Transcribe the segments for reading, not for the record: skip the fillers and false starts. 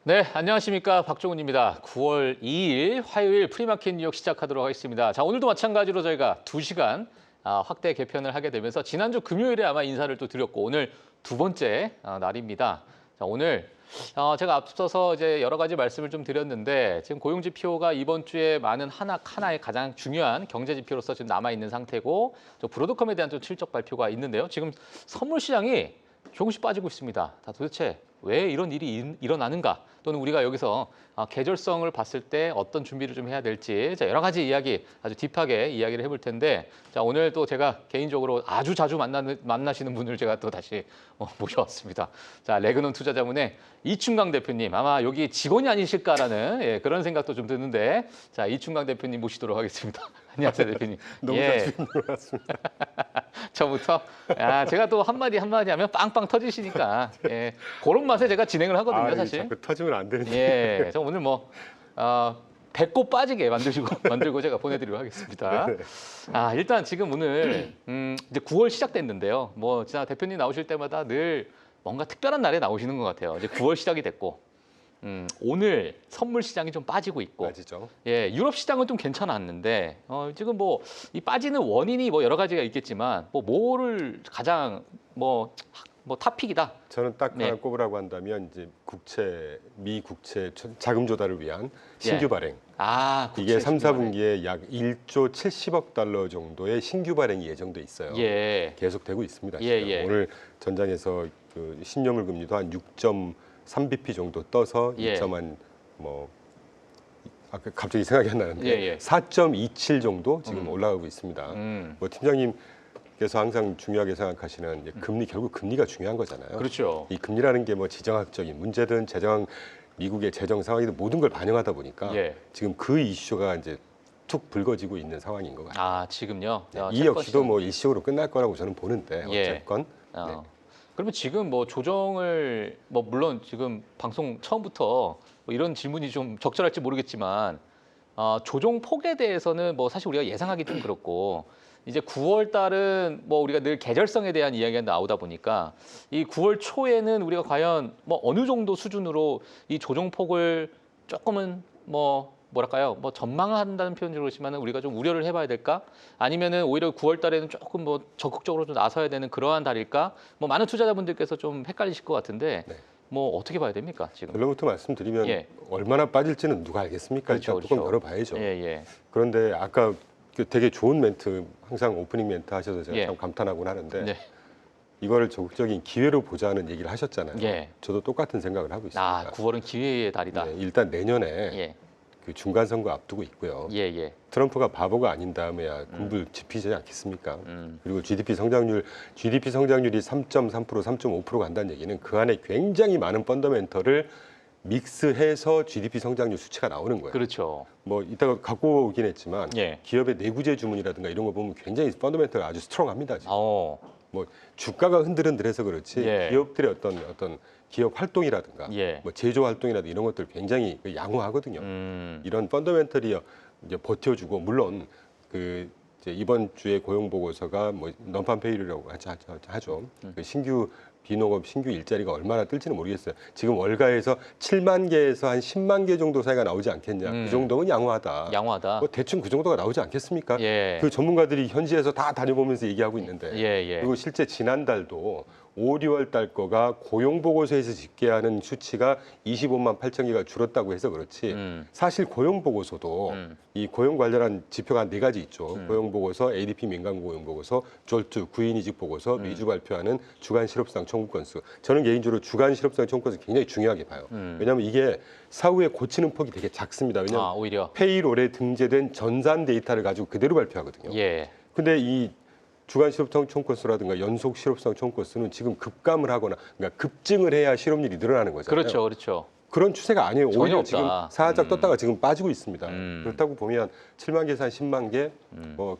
네, 안녕하십니까. 박종훈입니다. 9월 2일 화요일 프리마켓 뉴욕 시작하도록 하겠습니다. 자, 오늘도 마찬가지로 저희가 2시간 확대 개편을 하게 되면서 지난주 금요일에 아마 인사를 또 드렸고 오늘 두 번째 날입니다. 자, 오늘 제가 앞서서 이제 여러 가지 말씀을 좀 드렸는데 지금 고용 지표가 이번 주에 많은 하나의 가장 중요한 경제 지표로서 지금 남아 있는 상태고 저 브로드컴에 대한 좀 실적 발표가 있는데요. 지금 선물 시장이 조금씩 빠지고 있습니다. 다 도대체 왜 이런 일이 일어나는가? 또는 우리가 여기서 계절성을 봤을 때 어떤 준비를 좀 해야 될지 자, 여러 가지 이야기 아주 딥하게 이야기를 해볼 텐데 자, 오늘 또 제가 개인적으로 아주 자주 만나시는 분을 제가 또 다시 모셔왔습니다. 자, 레그논 투자자문의 이충강 대표님 아마 여기 직원이 아니실까라는 그런 생각도 좀 드는데 자, 이충강 대표님 모시도록 하겠습니다. 안녕하세요, 대표님. 너무 자주 들어왔습니다. 처음부터 제가 또 한마디 하면 빵빵 터지시니까 그런 맛에 제가 진행을 하거든요, 사실. 자꾸 터지면 안 되는데. 그래서 오늘 배꼽 빠지게 만들고 제가 보내드리도록 하겠습니다. 네. 일단 지금 오늘 이제 9월 시작됐는데요. 뭐 진짜 대표님 나오실 때마다 늘 뭔가 특별한 날에 나오시는 것 같아요. 이제 9월 시작이 됐고. 오늘 선물 시장이 좀 빠지고 있고, 맞죠. 유럽 시장은 좀 괜찮았는데 지금 뭐 이 빠지는 원인이 뭐 여러 가지가 있겠지만 뭐를 가장 탑픽이다. 저는 딱 하나 꼽으라고 한다면 이제 미 국채 자금 조달을 위한 신규 발행. 이게 3, 4분기에 약 1조 70억 달러 정도의 신규 발행이 예정돼 있어요. 계속되고 있습니다. 오늘 전장에서 그 신용물 금리도 한 6.3bp 정도 떠서 2.1 갑자기 생각이 안 나는데 4.27 정도 지금 올라가고 있습니다. 뭐 팀장님께서 항상 중요하게 생각하시는 금리, 결국 금리가 중요한 거잖아요. 그렇죠. 이 금리라는 게 뭐 지정학적인 문제든 미국의 재정 상황이든 모든 걸 반영하다 보니까 지금 그 이슈가 이제 툭 불거지고 있는 상황인 것 같아요. 지금요? 이 역시도 뭐 일시적으로 끝날 거라고 저는 보는데 어쨌건. 그러면 지금 뭐 조정을 물론 지금 방송 처음부터 이런 질문이 좀 적절할지 모르겠지만 조정 폭에 대해서는 뭐 사실 우리가 예상하기 좀 그렇고 이제 9월 달은 뭐 우리가 늘 계절성에 대한 이야기가 나오다 보니까 이 9월 초에는 우리가 과연 뭐 어느 정도 수준으로 이 조정 폭을 조금은 뭐랄까요? 전망한다는 표현이 그렇지만 우리가 좀 우려를 해봐야 될까? 아니면은 오히려 9월 달에는 조금 적극적으로 좀 나서야 되는 그러한 달일까? 많은 투자자분들께서 좀 헷갈리실 것 같은데 어떻게 봐야 됩니까, 지금? 결론부터 말씀드리면 얼마나 빠질지는 누가 알겠습니까? 그렇죠, 일단 뚜껑 열어봐야죠. 예. 그런데 아까 되게 좋은 멘트, 항상 오프닝 멘트 하셔서 제가 참 감탄하곤 하는데 이거를 적극적인 기회로 보자는 얘기를 하셨잖아요. 저도 똑같은 생각을 하고 있습니다. 9월은 기회의 달이다. 일단 내년에 그 중간 선거 앞두고 있고요. 트럼프가 바보가 아닌 다음에야 군불 지피지 않겠습니까? 그리고 GDP 성장률이 3.3%, 3.5% 간다는 얘기는 그 안에 굉장히 많은 펀더멘털을 믹스해서 GDP 성장률 수치가 나오는 거예요. 그렇죠. 뭐 이따가 갖고 오긴 했지만 기업의 내구재 주문이라든가 이런 거 보면 굉장히 펀더멘털 아주 스트롱합니다. 지금. 뭐 주가가 흔들흔들해서 그렇지 기업들의 어떤 기업 활동이라든가 뭐 제조 활동이라든가 이런 것들 굉장히 양호하거든요. 이런 펀더멘털이 이제 버텨주고 물론 그 이제 이번 주에 고용 보고서가 뭐 넘판 페이로라고 하죠. 그 신규 비농업 신규 일자리가 얼마나 뜰지는 모르겠어요. 지금 월가에서 7만 개에서 한 10만 개 정도 사이가 나오지 않겠냐. 그 정도면 양호하다. 뭐 대충 그 정도가 나오지 않겠습니까? 그 전문가들이 현지에서 다 다녀보면서 얘기하고 있는데 그리고 실제 지난달도 5, 6월 달 거가 고용 보고서에서 집계하는 수치가 25만 8천 개가 줄었다고 해서 그렇지 사실 고용 보고서도 이 고용 관련한 지표가 한 4가지 있죠. 고용 보고서, ADP 민간 고용 보고서, 졸투 구인 이직 보고서, 매주 발표하는 주간 실업상 청구 건수. 저는 개인적으로 주간 실업상 청구 건수 굉장히 중요하게 봐요. 왜냐하면 이게 사후에 고치는 폭이 되게 작습니다. 왜냐하면 오히려 페이롤에 등재된 전산 데이터를 가지고 그대로 발표하거든요. 근데 이 주간 실업상 청구 건수라든가 연속 실업상 청구 건수는 지금 급감을 하거나 그러니까 급증을 해야 실업률이 늘어나는 거잖아요. 그렇죠. 그런 추세가 아니에요. 오히려 없다. 지금 살짝 떴다가 지금 빠지고 있습니다. 그렇다고 보면 7만 개에서 한 10만 개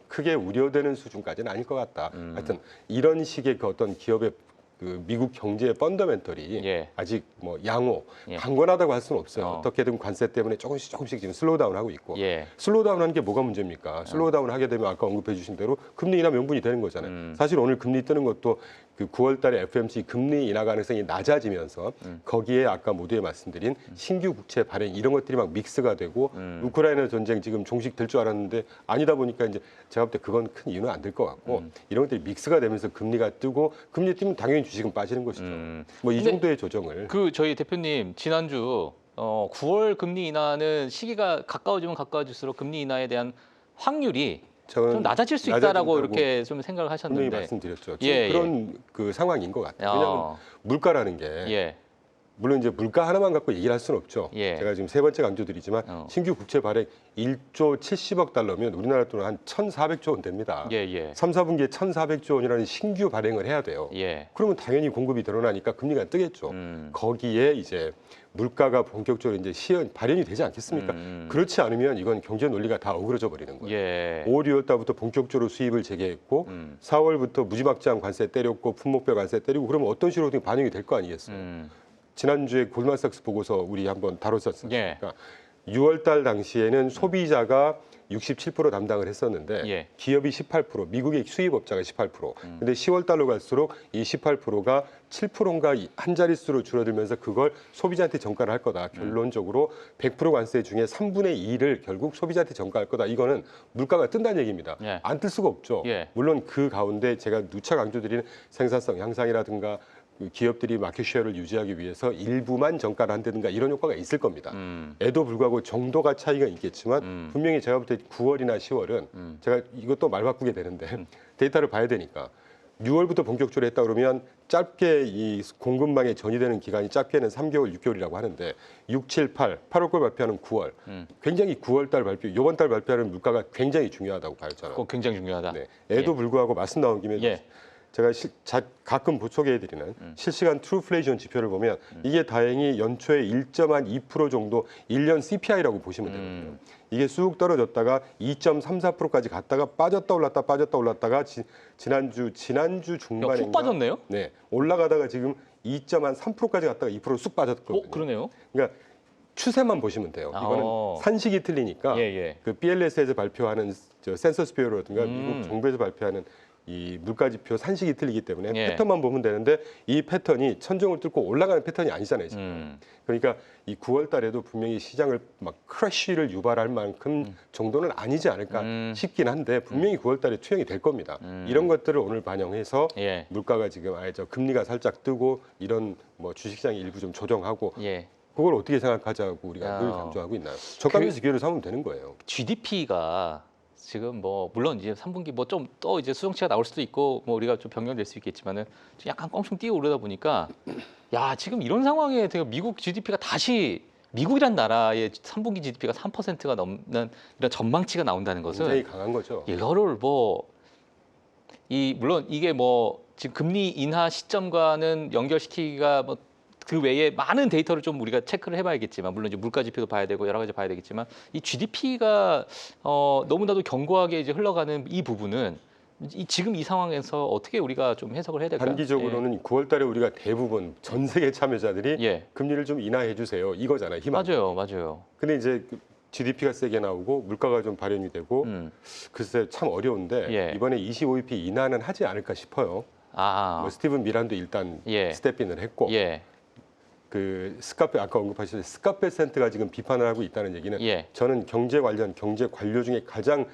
크게 우려되는 수준까지는 아닐 것 같다. 하여튼 이런 식의 그 어떤 기업의 그 미국 경제의 펀더멘털이 예. 아직 뭐 양호, 예. 강건하다고 할 수는 없어요. 어떻게든 관세 때문에 조금씩 지금 슬로우다운하고 있고 예. 슬로우다운하는 게 뭐가 문제입니까? 슬로우다운 하게 되면 아까 언급해 주신 대로 금리 인하 명분이 되는 거잖아요. 사실 오늘 금리 뜨는 것도 그 9월 달에 FOMC 금리 인하 가능성이 낮아지면서 거기에 아까 모두에 말씀드린 신규 국채 발행 이런 것들이 막 믹스가 되고 우크라이나 전쟁 지금 종식될 줄 알았는데 아니다 보니까 이제 제가 볼 때 그건 큰 이유는 안 될 것 같고 이런 것들이 믹스가 되면서 금리가 뜨고 금리 뛰면 당연히 주식은 빠지는 것이죠. 뭐 이 정도의 조정을. 그 저희 대표님 지난주 9월 금리 인하는 시기가 가까워지면 가까워질수록 금리 인하에 대한 확률이 좀 낮아질 수 있다라고 이렇게 좀 생각을 하셨는데 분명히 말씀드렸죠. 지금 그런 그 상황인 것 같아요. 왜냐하면 물가라는 게 물론 이제 물가 하나만 갖고 얘기를 할 수는 없죠. 제가 지금 세 번째 강조드리지만 신규 국채 발행 1조 70억 달러면 우리나라 돈은 한 1,400조 원 됩니다. 3, 4분기에 1,400조 원이라는 신규 발행을 해야 돼요. 그러면 당연히 공급이 늘어나니까 금리가 뜨겠죠. 거기에 이제 물가가 본격적으로 이제 발현이 되지 않겠습니까? 그렇지 않으면 이건 경제 논리가 다 어그러져 버리는 거예요. 5월, 6월 달부터 본격적으로 수입을 재개했고 4월부터 무지막지한 관세 때렸고 품목별 관세 때리고 그러면 어떤 식으로든 반영이 될 거 아니겠어요? 지난주에 골드만삭스 보고서 우리 한번 다뤘었으니까 6월 달 당시에는 소비자가 67% 담당을 했었는데 기업이 18%, 미국의 수입업자가 18%. 근데 10월 달로 갈수록 이 18%가 7%인가 한 자릿수로 줄어들면서 그걸 소비자한테 전가를 할 거다. 결론적으로 100% 관세 중에 3분의 2를 결국 소비자한테 전가할 거다. 이거는 물가가 뜬다는 얘기입니다. 안 뜰 수가 없죠. 물론 그 가운데 제가 누차 강조드리는 생산성 향상이라든가 기업들이 마켓 쉐어를 유지하기 위해서 일부만 정가를 한다든가 이런 효과가 있을 겁니다. 에도 불구하고 정도가 차이가 있겠지만 분명히 제가 볼 때 9월이나 10월은 제가 이것도 말 바꾸게 되는데 데이터를 봐야 되니까 6월부터 본격적으로 했다 그러면 짧게 이 공급망에 전이되는 기간이 짧게는 3개월, 6개월이라고 하는데 6, 7, 8월 걸 발표하는 9월 굉장히 9월 달 발표, 이번 달 발표하는 물가가 굉장히 중요하다고 봐요. 저는. 그거 굉장히 중요하다. 에도 불구하고 말씀 나온 김에 제가 가끔 부촉해드리는 실시간 트루플레이션 지표를 보면 이게 다행히 연초에 1.2% 정도 1년 CPI라고 보시면 되거든요. 이게 쑥 떨어졌다가 2.34%까지 갔다가 빠졌다 올랐다가 지난주 중반에 훅 빠졌네요. 올라가다가 지금 2.3%까지 갔다가 2% 쑥 빠졌거든요. 그러네요. 그러니까 추세만 보시면 돼요. 이거는 산식이 틀리니까 그 BLS에서 발표하는 센서스 뷰어라든가 미국 정부에서 발표하는 이 물가지표 산식이 틀리기 때문에 패턴만 보면 되는데 이 패턴이 천정을 뚫고 올라가는 패턴이 아니잖아요. 지금. 그러니까 이 9월 달에도 분명히 시장을 막 크래쉬를 유발할 만큼 정도는 아니지 않을까 싶긴 한데 분명히 9월 달에 투영이 될 겁니다. 이런 것들을 오늘 반영해서 물가가 지금 금리가 살짝 뜨고 이런 뭐 주식시장 일부 좀 조정하고 그걸 어떻게 생각하자고 우리가 늘 강조하고 있나요? 저가면서 기회를 삼으면 되는 거예요. GDP가 지금 뭐 물론 이제 3분기 뭐 좀 또 이제 수정치가 나올 수도 있고 뭐 우리가 좀 변경될 수 있겠지만은 약간 껑충 뛰어 오르다 보니까 야 지금 이런 상황에 미국 GDP가 다시 미국이란 나라의 3분기 GDP가 3%가 넘는 이런 전망치가 나온다는 것은 굉장히 강한 거죠. 이거를 물론 이게 뭐 지금 금리 인하 시점과는 연결시키기가 뭐 그 외에 많은 데이터를 좀 우리가 체크를 해봐야겠지만 물론 이제 물가 지표도 봐야 되고 여러 가지 봐야 되겠지만 이 GDP가 너무나도 견고하게 이제 흘러가는 이 부분은 지금 이 상황에서 어떻게 우리가 좀 해석을 해야 될까요? 단기적으로는 9월달에 우리가 대부분 전 세계 참여자들이 금리를 좀 인하해 주세요 이거잖아요. 희망. 맞아요. 근데 이제 GDP가 세게 나오고 물가가 좀 발현이 되고 글쎄 참 어려운데 이번에 25bp 인하는 하지 않을까 싶어요. 뭐 스티븐 미란도 일단 스텝인을 했고. 그 스카페 아까 언급하셨듯이 스카페 센트가 지금 비판을 하고 있다는 얘기는 저는 경제 관료 중에 가장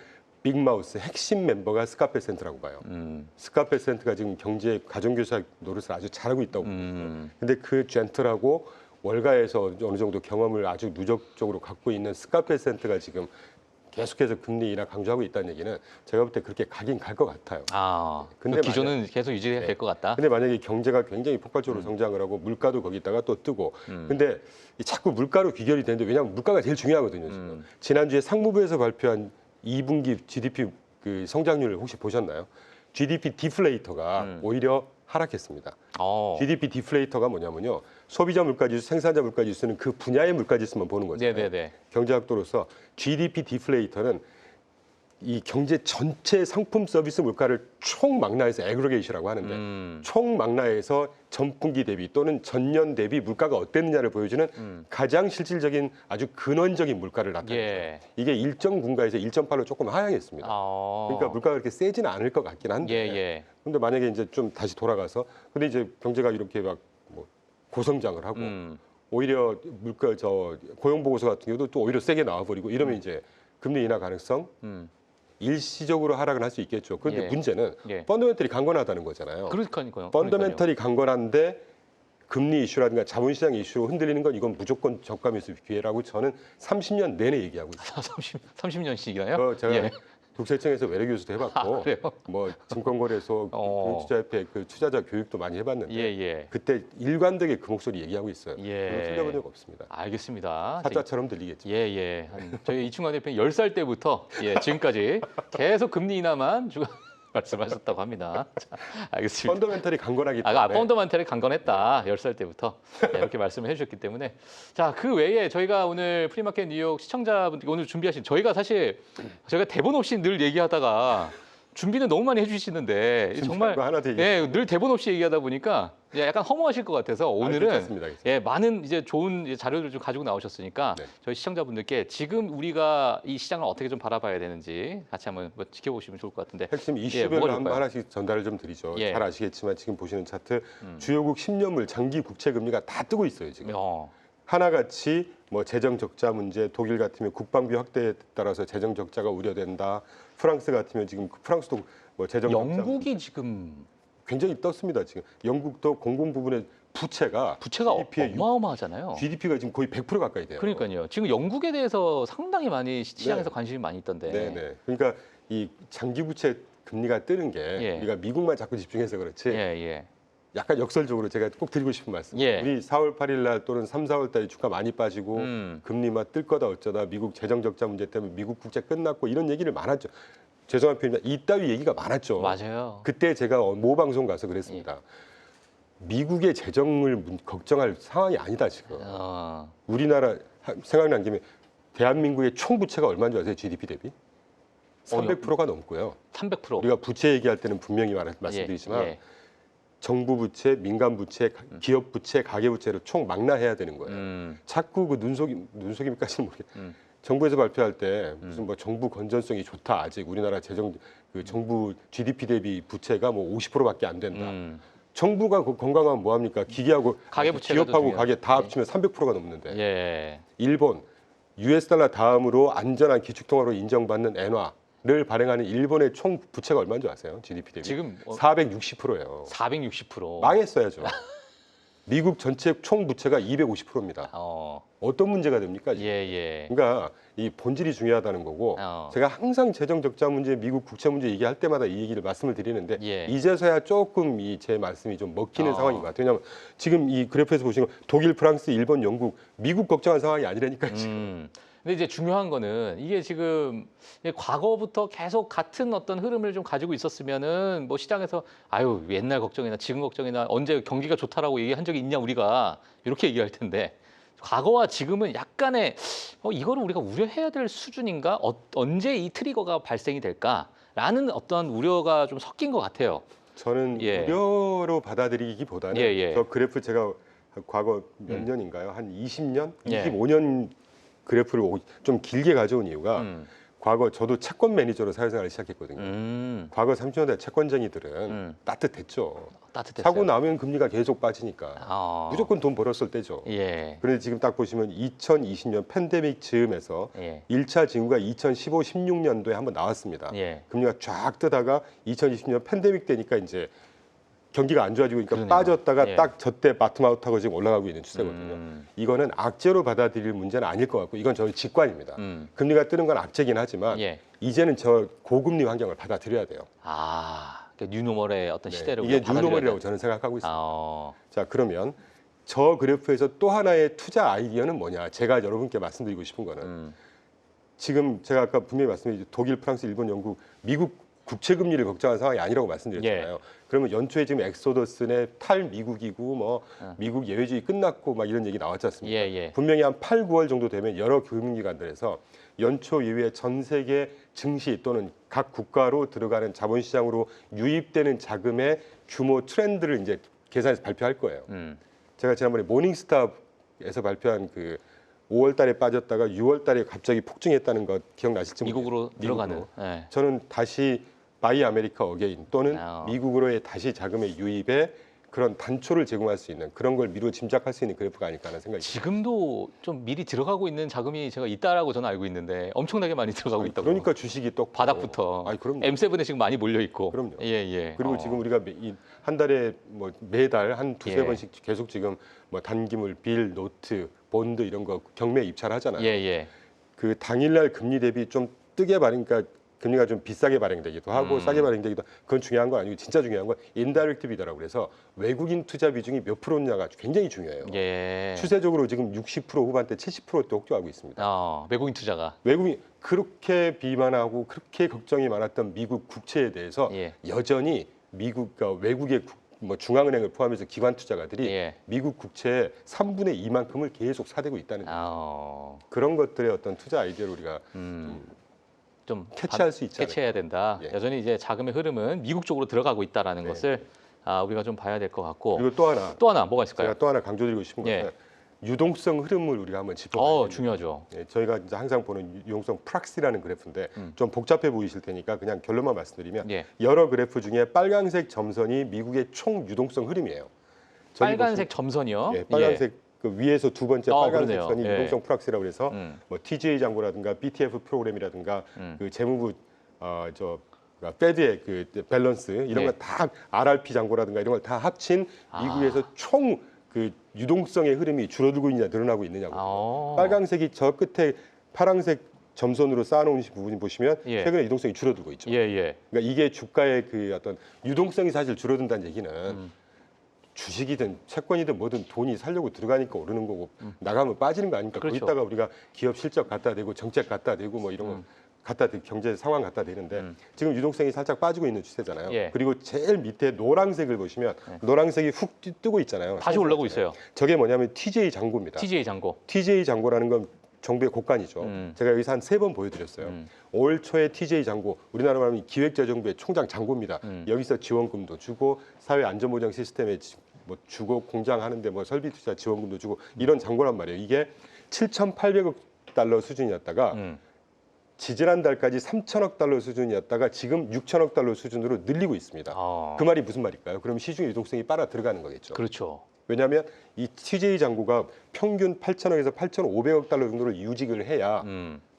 빅마우스 핵심 멤버가 스카페 센트라고 봐요. 스카페 센트가 지금 경제 가정교사 노릇을 아주 잘하고 있다고 보거든요. 근데 그 젠틀하고 월가에서 어느 정도 경험을 아주 누적적으로 갖고 있는 스카페 센트가 지금 계속해서 금리 인하 강조하고 있다는 얘기는 제가 볼 때 그렇게 가긴 갈 것 같아요. 근데 그 기조는 계속 유지가 될 것 같다. 근데 만약에 경제가 굉장히 폭발적으로 성장을 하고 물가도 거기다가 또 뜨고 근데 자꾸 물가로 귀결이 되는데 왜냐하면 물가가 제일 중요하거든요. 지금. 지난주에 상무부에서 발표한 2분기 GDP 그 성장률을 혹시 보셨나요? GDP 디플레이터가 오히려 하락했습니다. GDP 디플레이터가 뭐냐면요. 소비자 물가지수, 생산자 물가지수는 그 분야의 물가지수만 보는 거죠. 경제학도로서 GDP 디플레이터는 이 경제 전체 상품 서비스 물가를 총망라해서 애그리게이션이라고 하는데 총망라해서 전분기 대비 또는 전년 대비 물가가 어땠느냐를 보여주는 가장 실질적인 아주 근원적인 물가를 나타내죠. 예. 이게 1.9가에서 1.8로 조금 하향했습니다. 그러니까 물가가 그렇게 세지는 않을 것 같긴 한데 근데 만약에 이제 좀 다시 돌아가서 근데 이제 경제가 이렇게 막 뭐 고성장을 하고 오히려 물가 고용 보고서 같은 경우도 또 오히려 세게 나와버리고 이러면 이제 금리 인하 가능성 일시적으로 하락은 할 수 있겠죠. 그런데 문제는 펀더멘털이 강건하다는 거잖아요. 그러니까요. 펀더멘털이 강건한데 금리 이슈라든가 자본시장 이슈로 흔들리는 건 이건 무조건 저가 매수 기회라고 저는 30년 내내 얘기하고 있어요. 30년씩이나요? 제가 국세청에서 외래 교수도 해봤고, 뭐 증권거래소 금융투자협회 그 투자자 교육도 많이 해봤는데 그때 일관되게 그 목소리 얘기하고 있어요. 틀려본 적 없습니다. 알겠습니다. 사자처럼 들리겠죠. 저희 이충관 대표는 10살 때부터 지금까지 계속 금리 인하만 말씀하셨다고 합니다. 자, 알겠습니다. 펀더멘털이 강건하기 때문에. 펀더멘털이 강건했다. 10살 때부터 이렇게 말씀을 해주셨기 때문에. 자, 그 외에 저희가 오늘 프리마켓 뉴욕 시청자분들 오늘 준비하신 저희가 대본 없이 늘 얘기하다가 준비는 너무 많이 해주시는데 정말 늘 대본 없이 얘기하다 보니까 약간 허무하실 것 같아서 오늘은 많은 이제 좋은 자료를 좀 가지고 나오셨으니까 저희 시청자분들께 지금 우리가 이 시장을 어떻게 좀 바라봐야 되는지 같이 한번 지켜보시면 좋을 것 같은데 핵심 이슈별로 하나씩 전달을 좀 드리죠. 잘 아시겠지만 지금 보시는 차트 주요국 10년물 장기 국채 금리가 다 뜨고 있어요 지금. 하나같이 뭐 재정 적자 문제, 독일 같으면 국방비 확대에 따라서 재정 적자가 우려된다. 프랑스 같으면 지금 프랑스도 뭐 재정 영국이 지금 굉장히 떴습니다. 지금 영국도 공공 부분의 부채가 어마어마하잖아요. GDP가 지금 거의 100% 가까이 돼요. 그러니까요. 지금 영국에 대해서 상당히 많이 시장에서 관심이 많이 있던데. 그러니까 이 장기 부채 금리가 뜨는 게 우리가 미국만 자꾸 집중해서 그렇지. 약간 역설적으로 제가 꼭 드리고 싶은 말씀. 우리 4월 8일 날 또는 3, 4월 달에 주가 많이 빠지고 금리만 뜰 거다 어쩌다 미국 재정 적자 문제 때문에 미국 국채 끝났고 이런 얘기를 많았죠. 죄송한 표현입니다. 이따위 얘기가 많았죠. 맞아요. 그때 제가 모 방송 가서 그랬습니다. 미국의 재정을 걱정할 상황이 아니다 지금. 우리나라 생각난 김에 대한민국의 총 부채가 얼마인 줄 아세요? GDP 대비? 300%가 넘고요. 300%. 우리가 부채 얘기할 때는 분명히 말씀드리지만 정부 부채, 민간 부채, 기업 부채, 가계 부채를 총 망라해야 되는 거예요. 자꾸 그 눈속임까지는 모르겠어요. 정부에서 발표할 때 무슨 뭐 정부 건전성이 좋다. 아직 우리나라 정부 GDP 대비 부채가 뭐 50%밖에 안 된다. 정부가 건강하면 뭐 합니까? 기계하고 기업하고 가계 다 합치면 300%가 넘는데. 일본 US 달러 다음으로 안전한 기축통화로 인정받는 엔화를 발행하는 일본의 총 부채가 얼마인 줄 아세요? GDP 대비. 지금 460%예요. 460%. 망했어야죠. 미국 전체 총 부채가 250%입니다. 어떤 문제가 됩니까? 그러니까 이 본질이 중요하다는 거고 제가 항상 재정 적자 문제, 미국 국채 문제 얘기할 때마다 이 얘기를 말씀을 드리는데 이제서야 조금 제 말씀이 좀 먹히는 상황인 것 같아요. 왜냐하면 지금 이 그래프에서 보시면 독일, 프랑스, 일본, 영국, 미국 걱정한 상황이 아니라니까요. 지금. 근데 이제 중요한 거는 이게 지금 과거부터 계속 같은 어떤 흐름을 좀 가지고 있었으면은 뭐 시장에서 아유 옛날 걱정이나 지금 걱정이나 언제 경기가 좋다라고 얘기한 적이 있냐 우리가 이렇게 얘기할 텐데 과거와 지금은 약간의 이거를 우리가 우려해야 될 수준인가? 언제 이 트리거가 발생이 될까라는 어떤 우려가 좀 섞인 것 같아요. 저는 우려로 받아들이기보다는 저 그래프 제가 과거 몇 년인가요? 한 20년, 25년 그래프를 좀 길게 가져온 이유가 과거 저도 채권 매니저로 사회생활을 시작했거든요. 과거 30년대 채권쟁이들은 따뜻했죠. 사고 나면 금리가 계속 빠지니까 무조건 돈 벌었을 때죠. 그런데 지금 딱 보시면 2020년 팬데믹 즈음에서 1차 징후가 2015, 16년도에 한번 나왔습니다. 금리가 쫙 뜨다가 2020년 팬데믹 때니까 이제 경기가 안 좋아지고 그러니까 빠졌다가 딱 저때 바텀아웃하고 지금 올라가고 있는 추세거든요. 이거는 악재로 받아들일 문제는 아닐 것 같고 이건 저희 직관입니다. 금리가 뜨는 건 악재긴 하지만 이제는 저 고금리 환경을 받아들여야 돼요. 그러니까 뉴노멀의 어떤 시대를 이게 뉴노멀이라고 저는 생각하고 있습니다. 자, 그러면 저 그래프에서 또 하나의 투자 아이디어는 뭐냐? 제가 여러분께 말씀드리고 싶은 거는 지금 제가 아까 분명히 말씀드렸죠. 독일, 프랑스, 일본, 영국, 미국 국채 금리를 걱정하는 상황이 아니라고 말씀드렸잖아요. 예. 그러면 연초에 지금 엑소더스 내 탈미국이고 뭐 미국 예외주의 끝났고 막 이런 얘기 나왔지 않습니까? 예, 예. 분명히 한 8, 9월 정도 되면 여러 금융기관들에서 연초 이후에 전 세계 증시 또는 각 국가로 들어가는 자본시장으로 유입되는 자금의 규모 트렌드를 이제 계산해서 발표할 거예요. 제가 지난번에 모닝스타에서 발표한 그 5월 달에 빠졌다가 6월 달에 갑자기 폭증했다는 거 기억나실지 모르겠어요. 미국으로 들어가는. 예. 저는 다시 바이 아메리카 어게인 또는 미국으로의 다시 자금의 유입에 그런 단초를 제공할 수 있는 그런 걸 미루어 짐작할 수 있는 그래프가 아닐까 하는 생각이 지금도 좀 미리 들어가고 있는 자금이 제가 있다라고 저는 알고 있는데 엄청나게 많이 들어가고 있다고. 그러니까 주식이 또 바닥부터. 그럼요. M7에 지금 많이 몰려 있고. 그럼요. 예, 예. 그리고 지금 우리가 한 달에 뭐 매달 한 두세 예. 번씩 계속 지금 뭐 단기물, 빌, 노트, 본드 이런 거 경매 입찰 하잖아요. 예, 예. 그 당일날 금리 대비 좀 뜨게 그러니까 금리가 좀 비싸게 발행되기도 하고 싸게 발행되기도 하고 그건 중요한 거 아니고 진짜 중요한 건 인다이렉트 비더라고 그래서 외국인 투자 비중이 몇 프로냐가 굉장히 중요해요. 예. 추세적으로 지금 60% 후반대 70%대 혹조하고 있습니다. 외국인 투자가. 외국인 그렇게 비만하고 그렇게 걱정이 많았던 미국 국채에 대해서 예. 여전히 미국 그러니까 외국의 뭐 중앙은행을 포함해서 기관 투자가들이 예. 미국 국채의 3분의 2만큼을 계속 사들고 있다는 거예요. 그런 것들의 어떤 투자 아이디어를 우리가 좀 캐치할 수 있지 않을까. 캐치해야 된다. 예. 여전히 이제 자금의 흐름은 미국 쪽으로 들어가고 있다라는 네. 것을 우리가 좀 봐야 될 것 같고. 그리고 또 하나 뭐가 있을까요? 제가 또 하나 강조드리고 싶은 예. 것은 유동성 흐름을 우리가 한번 짚어봐야 됩니다. 중요하죠. 예, 저희가 이제 항상 보는 유동성 프락시라는 그래프인데 좀 복잡해 보이실 테니까 그냥 결론만 말씀드리면 예. 여러 그래프 중에 빨간색 점선이 미국의 총 유동성 흐름이에요. 저기 빨간색 점선이요? 예, 빨간색 그 위에서 두 번째 빨간색 그러네요. 선이 예. 유동성 프락시라고 해서 뭐 TGA 잔고라든가 BTF 프로그램이라든가 그 재무부 페드의 그 밸런스 이런 예. 거 다 RRP 잔고라든가 이런 걸 다 합친 미국에서 총 그 유동성의 흐름이 줄어들고 있느냐 늘어나고 있느냐고. 빨간색이 저 끝에 파란색 점선으로 쌓아놓은 부분 보시면 예. 최근에 유동성이 줄어들고 있죠. 예, 예. 그러니까 이게 주가의 그 어떤 유동성이 사실 줄어든다는 얘기는 주식이든 채권이든 뭐든 돈이 살려고 들어가니까 오르는 거고 나가면 빠지는 거 아닙니까? 그렇죠. 거기다가 우리가 기업 실적 갖다 대고 정책 갖다 대고 뭐 이런 거 갖다 대 경제 상황 갖다 대는데 지금 유동성이 살짝 빠지고 있는 추세잖아요. 예. 그리고 제일 밑에 노란색을 보시면 노란색이 훅 뜨고 있잖아요. 다시 올라오고 있어요. 저게 뭐냐면 TJ 잔고입니다. TGA 잔고. TJ 잔고라는 건 정부의 곡간이죠. 제가 여기서 한 3번 보여드렸어요. 올 초에 TJ 잔고, 우리나라 말하면 기획재정부의 총장 잔고입니다. 여기서 지원금도 주고 사회 안전보장 시스템에 뭐 주고 공장하는데 뭐 설비 투자 지원금도 주고 이런 잔고란 말이에요. 이게 7,800억 달러 수준이었다가 지지난달까지 3천억 달러 수준이었다가 지금 6천억 달러 수준으로 늘리고 있습니다. 그 말이 무슨 말일까요? 그럼 시중 유동성이 빨아 들어가는 거겠죠. 그렇죠. 왜냐하면 이 TJ 잔고가 평균 8천억에서 8,500억 달러 정도를 유직을 해야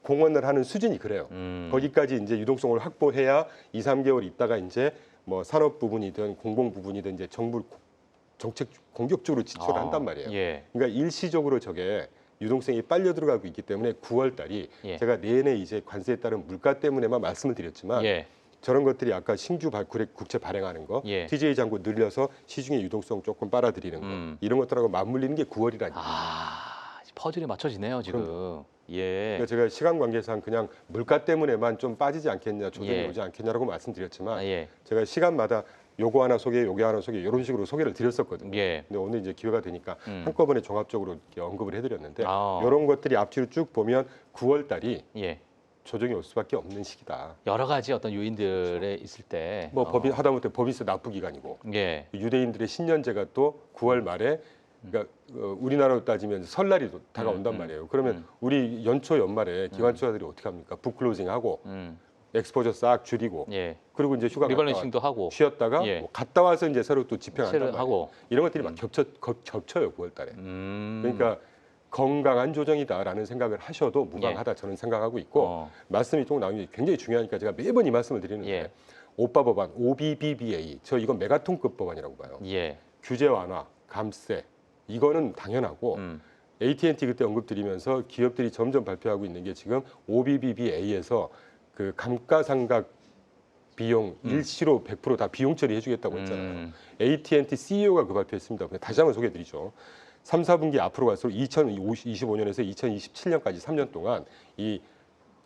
공헌을 하는 수준이 그래요. 거기까지 이제 유동성을 확보해야 2, 3개월 있다가 이제 뭐 산업 부분이든 공공 부분이든 이제 정부 정책 공격적으로 지출을 한단 말이에요. 예. 그러니까 일시적으로 저게 유동성이 빨려 들어가고 있기 때문에 9월 달이 예. 제가 내내 이제 관세에 따른 물가 때문에만 말씀을 드렸지만 예. 저런 것들이 아까 신규 국채 발행하는 거, 예. TJ 잔고 늘려서 시중의 유동성 조금 빨아들이는 거 이런 것들하고 맞물리는 게 9월이라니까. 퍼즐이 맞춰지네요 지금. 예. 그러니까 제가 시간 관계상 그냥 물가 때문에만 좀 빠지지 않겠냐, 조정이 예. 오지 않겠냐라고 말씀드렸지만 예. 제가 시간마다 요거 하나 소개, 요게 하나 소개 이런 식으로 소개를 드렸었거든요. 예. 근데 오늘 이제 기회가 되니까 한꺼번에 종합적으로 이렇게 언급을 해드렸는데 아. 이런 것들이 앞뒤로 쭉 보면 9월 달이 예. 조정이 올 수밖에 없는 시기다. 여러 가지 어떤 요인들에 있을 때. 뭐 법인 하다못해 법인세 납부 기간이고 예. 유대인들의 신년제가 또 9월 말에 그러니까 우리나라로 따지면 설날이 다가온단 말이에요. 그러면 우리 연초 연말에 기관 투자들이 어떻게 합니까? 북클로징하고 엑스포저 싹 줄이고 예. 그리고 이제 휴가 리밸런싱도 하고 쉬었다가 예. 뭐 갔다 와서 이제 새로 또 집행한단 말이에요. 하고. 이런 것들이 막 겹쳐요 9월 달에. 그러니까 건강한 조정이다라는 생각을 하셔도 무방하다 저는 생각하고 있고 말씀이 또 나오는 게 굉장히 중요하니까 제가 매번 이 말씀을 드리는데 예. 오빠 법안 OBBBA 저 이건 메가톤급 법안이라고 봐요. 예. 규제 완화, 감세 이거는 당연하고 AT&T 그때 언급드리면서 기업들이 점점 발표하고 있는 게 지금 OBBBA에서 그 감가상각 비용 일시로 100% 다 비용 처리해주겠다고 했잖아요. AT&T CEO가 그 발표했습니다. 다시 한번 소개해드리죠. 3, 4분기 앞으로 갈수록 2025년에서 2027년까지 3년 동안 이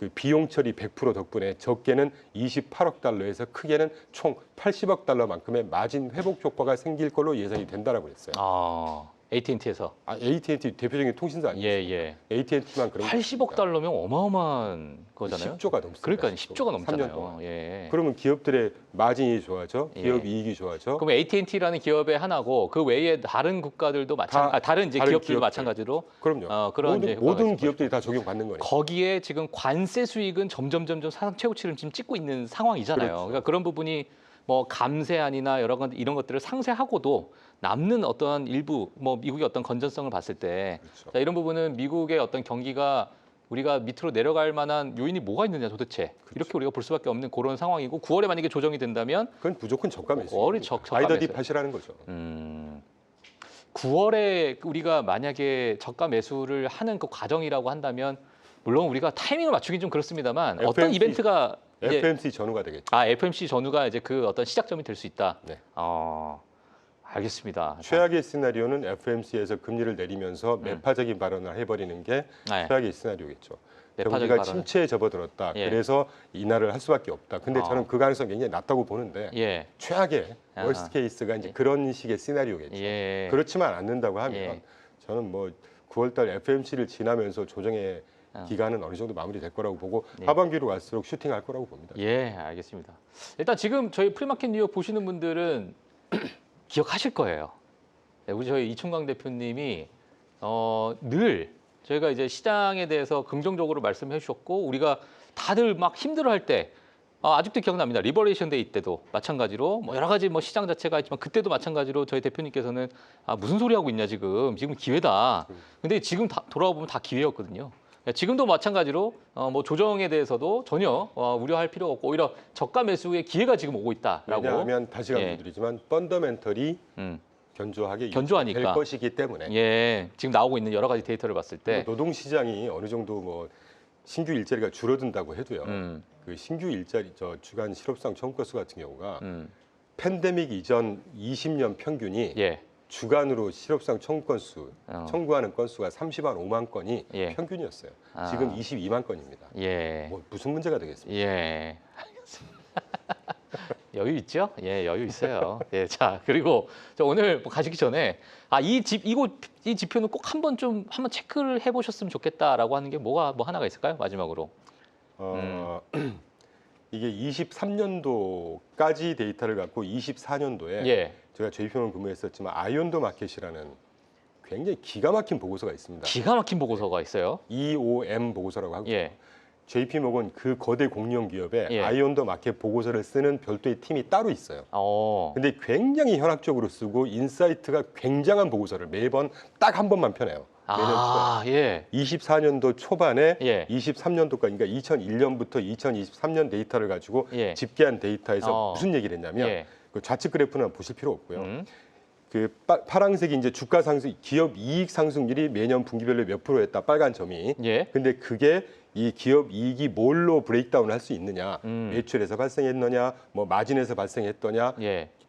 그 비용 처리 100% 덕분에 적게는 28억 달러에서 크게는 총 80억 달러만큼의 마진 회복 효과가 생길 걸로 예상이 된다라고 했어요. AT&T에서. AT&T 대표적인 통신사 아니에요? 예. AT&T만 그런 80억 달러면 어마어마한 거잖아요. 10조가 넘습니다. 그러니까 10조가 3년 넘잖아요. 동안. 예. 그러면 기업들의 마진이 좋아져, 기업 이익이 좋아져. 그럼 AT&T라는 기업의 하나고 그 외에 다른 국가들도 다른 이제 기업들도 기업들. 마찬가지로 그럼요. 그런 이제 모든 기업들이 다 적용받는 거니까. 거기에 지금 관세 수익은 점점 사상 최고치를 지금 찍고 있는 상황이잖아요. 그렇죠. 그러니까 그런 부분이 뭐 감세안이나 이런 것들을 상쇄하고도 남는 어떤 일부 뭐 미국의 어떤 건전성을 봤을 때 그렇죠. 자, 이런 부분은 미국의 어떤 경기가 우리가 밑으로 내려갈 만한 요인이 뭐가 있느냐 도대체 이렇게 우리가 볼 수밖에 없는 그런 상황이고 9월에 만약에 조정이 된다면 그건 무조건 저가 매수. 저가 아이더 매수. 딥하시라는 거죠. 9월에 우리가 만약에 저가 매수를 하는 그 과정이라고 한다면 물론 우리가 타이밍을 맞추긴 좀 그렇습니다만 어떤 FMC 이벤트가 이제 FMC 전후가 되겠죠. FMC 전후가 이제 그 어떤 시작점이 될 수 있다. 네. 알겠습니다. 최악의 시나리오는 FMC에서 금리를 내리면서 매파적인 발언을 해버리는 게 네. 최악의 시나리오겠죠. 매파적인 경기가 발언을. 침체에 접어들었다. 예. 그래서 인하를 할 수밖에 없다. 근데 저는 그 가능성이 굉장히 낮다고 보는데 예. 최악의 월스트 케이스가 이제 그런 식의 시나리오겠죠. 예. 그렇지만 않는다고 하면 예. 저는 뭐 9월달 FMC를 지나면서 조정의 기간은 어느 정도 마무리될 거라고 보고 하반기로 갈수록 슈팅할 거라고 봅니다. 예, 알겠습니다. 일단 지금 저희 프리마켓 뉴욕 보시는 분들은 기억하실 거예요. 네, 우리 저희 이충광 대표님이 늘 저희가 이제 시장에 대해서 긍정적으로 말씀해 주셨고 우리가 다들 막 힘들어할 때 아직도 기억납니다. 리버레이션 데이 때도 마찬가지로 뭐 여러 가지 뭐 시장 자체가 있지만 그때도 마찬가지로 저희 대표님께서는 무슨 소리 하고 있냐 지금 기회다. 근데 지금 돌아와 보면 다 기회였거든요. 지금도 마찬가지로 뭐 조정에 대해서도 전혀 우려할 필요가 없고 오히려 저가 매수의 기회가 지금 오고 있다라고. 왜냐하면 다시 강조드리지만 펀더멘털이 견조하니까 될 것이기 때문에 지금 나오고 있는 여러 가지 데이터를 봤을 때 노동 시장이 어느 정도 뭐 신규 일자리가 줄어든다고 해도요. 그 신규 일자리 주간 실업상 청구 건수 같은 경우가 팬데믹 이전 20년 평균이 주간으로 실업상 청구 건수 청구하는 건수가 35만 건이 평균이었어요. 지금 22만 건입니다. 뭐 무슨 문제가 되겠습니까? 알겠습니다. 여유 있죠? 여유 있어요. 자 그리고 오늘 뭐 가시기 전에 이 지표는 꼭 한번 체크를 해보셨으면 좋겠다라고 하는 게 뭐 하나가 있을까요? 마지막으로. 이게 23년도까지 데이터를 갖고 24년도에 제가 JP모건 근무했었지만 아이온더 마켓이라는 굉장히 기가 막힌 보고서가 있습니다. 기가 막힌 보고서가 있어요. EOM 보고서라고 하고요. JP모건 그 거대 공룡 기업에 아이온더 마켓 보고서를 쓰는 별도의 팀이 따로 있어요. 근데 굉장히 현학적으로 쓰고 인사이트가 굉장한 보고서를 매번 딱 한 번만 펴내요. 매년 24년도 초반에 23년도까지 그러니까 2001년부터 2023년 데이터를 가지고 집계한 데이터에서 무슨 얘기를 했냐면 그 좌측 그래프는 보실 필요 없고요. 그 파란색이 이제 주가 상승, 기업 이익 상승률이 매년 분기별로 몇 프로였다. 빨간 점이. 근데 그게 이 기업 이익이 뭘로 브레이크다운을 할 수 있느냐? 매출에서 발생했느냐, 뭐 마진에서 발생했더냐,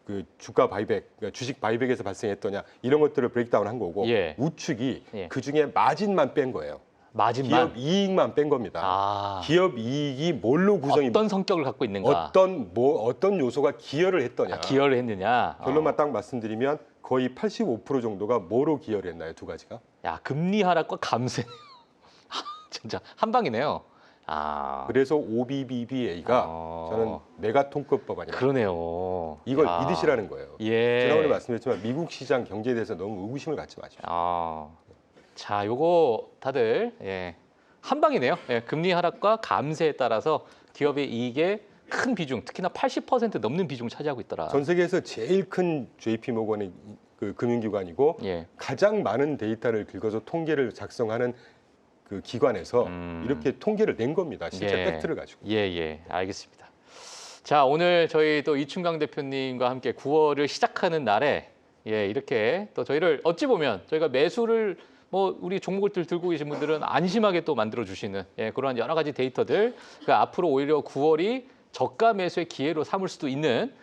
그 주가 바이백, 그러니까 주식 바이백에서 발생했더냐 이런 것들을 브레이크다운 한 거고 우측이 그 중에 마진만 뺀 거예요. 기업 이익만 뺀 겁니다. 기업 이익이 뭘로 구성이 어떤 성격을 갖고 있는가? 어떤 요소가 기여를 했더냐? 기여를 했느냐? 결론만 딱 말씀드리면 거의 85% 정도가 뭐로 기여를 했나요? 두 가지가? 금리 하락과 감세. 진짜 한 방이네요. 그래서 OBBBA가 저는 메가통급 법안이다. 그러네요. 이걸 믿으시라는 거예요. 지난번에 말씀드렸지만 미국 시장 경제에 대해서 너무 의구심을 갖지 마십시오. 자, 요거 다들 한 방이네요. 금리 하락과 감세에 따라서 기업의 이익의 큰 비중, 특히나 80% 넘는 비중을 차지하고 있더라. 전 세계에서 제일 큰 JP모건의 그 금융기관이고 가장 많은 데이터를 긁어서 통계를 작성하는 그 기관에서 이렇게 통계를 낸 겁니다. 실제 팩트를 가지고. 알겠습니다. 자, 오늘 저희 또 이충강 대표님과 함께 9월을 시작하는 날에 이렇게 또 저희를 어찌 보면 저희가 매수를 뭐 우리 종목을 들고 계신 분들은 안심하게 또 만들어 주시는 그러한 여러 가지 데이터들 그러니까 앞으로 오히려 9월이 저가 매수의 기회로 삼을 수도 있는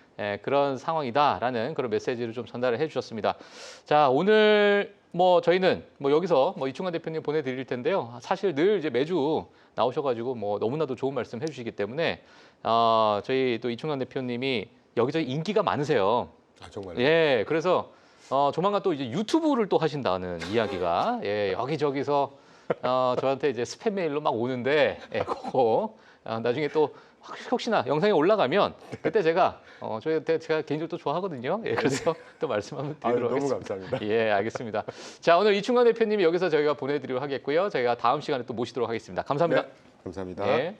그런 상황이다라는 그런 메시지를 좀 전달을 해주셨습니다. 자, 오늘 뭐 저희는 뭐 여기서 뭐 이충환 대표님 보내드릴 텐데요. 사실 늘 이제 매주 나오셔가지고 뭐 너무나도 좋은 말씀 해주시기 때문에 저희 또 이충환 대표님이 여기저기 인기가 많으세요. 아, 정말요? 예, 그래서 조만간 또 이제 유튜브를 또 하신다는 이야기가 여기저기서 저한테 이제 스팸 메일로 막 오는데 그거 나중에 또 혹시나 영상이 올라가면 그때 제가 제가 개인적으로 또 좋아하거든요. 그래서 또 말씀 한번 드리도록 너무 하겠습니다. 감사합니다. 예, 알겠습니다. 자, 오늘 이충환 대표님이 여기서 저희가 보내드리도록 하겠고요. 저희가 다음 시간에 또 모시도록 하겠습니다. 감사합니다. 네, 감사합니다. 네.